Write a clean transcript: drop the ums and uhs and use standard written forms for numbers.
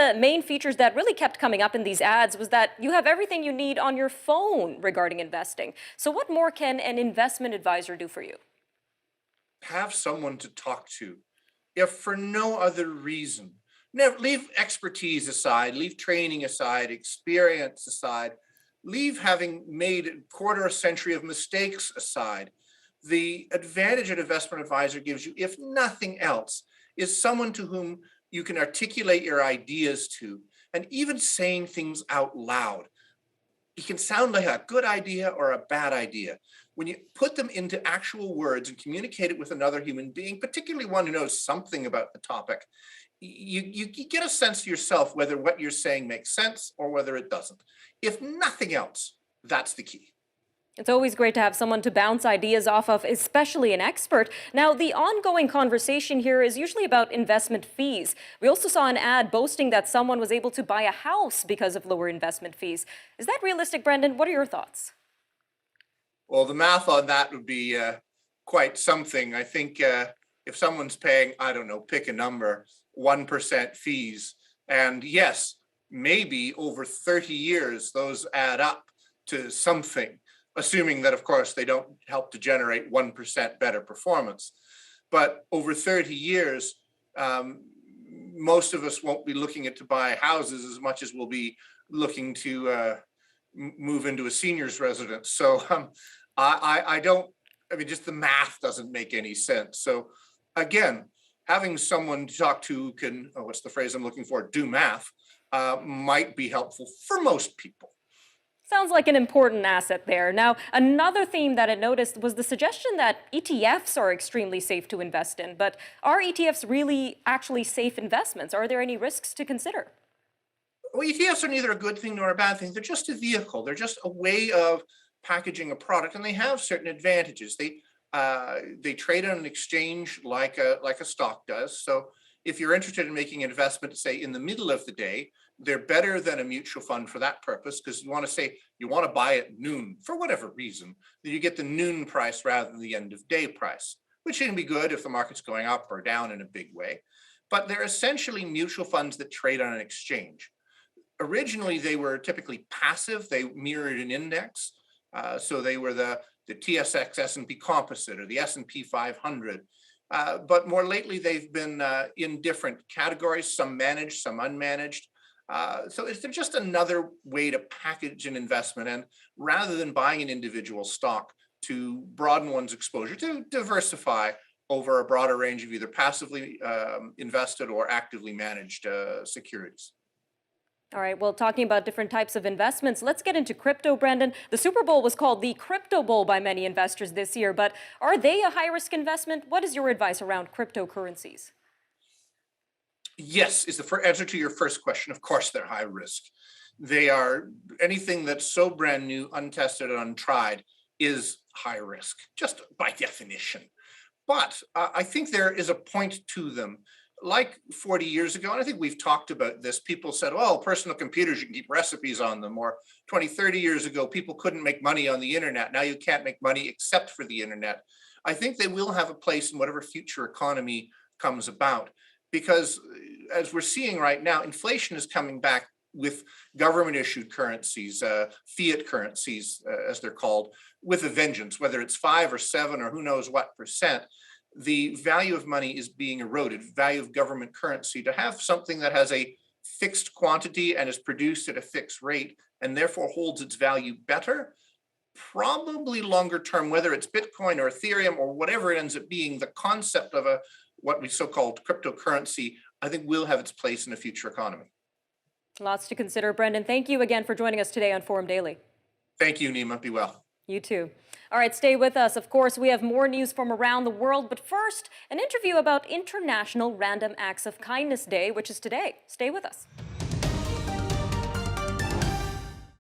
the main features that really kept coming up in these ads was that you have everything you need on your phone regarding investing. So what more can an investment advisor do for you? Have someone to talk to, if for no other reason. Never leave expertise aside, leave training aside, experience aside, leave having made a quarter a century of mistakes aside. The advantage an investment advisor gives you, if nothing else, is someone to whom you can articulate your ideas to, and even saying things out loud. It can sound like a good idea or a bad idea. When you put them into actual words and communicate it with another human being, particularly one who knows something about the topic, you get a sense yourself whether what you're saying makes sense or whether it doesn't. If nothing else, that's the key. It's always great to have someone to bounce ideas off of, especially an expert. Now, the ongoing conversation here is usually about investment fees. We also saw an ad boasting that someone was able to buy a house because of lower investment fees. Is that realistic, Brendan? What are your thoughts? Well, the math on that would be quite something. I think if someone's paying, I don't know, pick a number, 1% fees, and yes, maybe over 30 years, those add up to something, assuming that, of course, they don't help to generate 1% better performance. But over 30 years, most of us won't be looking to buy houses as much as we'll be looking to move into a senior's residence. So I mean, just the math doesn't make any sense. So again, having someone to talk to who can, what's the phrase I'm looking for, do math, might be helpful for most people. Sounds like an important asset there. Now, another theme that I noticed was the suggestion that ETFs are extremely safe to invest in. But are ETFs really actually safe investments? Are there any risks to consider? Well, ETFs are neither a good thing nor a bad thing. They're just a vehicle. They're just a way of packaging a product, and they have certain advantages. They trade on an exchange like a stock does. So if you're interested in making an investment, say in the middle of the day, they're better than a mutual fund for that purpose, because you want to buy at noon for whatever reason, that you get the noon price rather than the end of day price, which can be good if the market's going up or down in a big way. But they're essentially mutual funds that trade on an exchange. Originally, they were typically passive. They mirrored an index. So they were the TSX S&P Composite or the S&P 500. But more lately, they've been in different categories, some managed, some unmanaged. So it's just another way to package an investment, and rather than buying an individual stock, to broaden one's exposure, to diversify over a broader range of either passively invested or actively managed securities. All right, well, talking about different types of investments, let's get into crypto, Brendan. The Super Bowl was called the Crypto Bowl by many investors this year, but are they a high-risk investment? What is your advice around cryptocurrencies? Yes, is the answer to your first question. Of course, they're high risk. They are, anything that's so brand new, untested, and untried is high risk, just by definition. But I think there is a point to them. Like 40 years ago, and I think we've talked about this, people said, well, personal computers, you can keep recipes on them. Or 20, 30 years ago, people couldn't make money on the internet. Now you can't make money except for the internet. I think they will have a place in whatever future economy comes about, because as we're seeing right now, inflation is coming back with government issued currencies, fiat currencies, as they're called, with a vengeance, whether it's 5 or 7 or who knows what percent. The value of money is being eroded, value of government currency. To have something that has a fixed quantity and is produced at a fixed rate and therefore holds its value better, probably longer term, whether it's Bitcoin or Ethereum or whatever it ends up being, the concept of what we so-called cryptocurrency, I think will have its place in a future economy. Lots to consider, Brendan. Thank you again for joining us today on Forum Daily. Thank you, Nima. Be well. You too. All right, stay with us. Of course, we have more news from around the world, but first, an interview about International Random Acts of Kindness Day, which is today. Stay with us.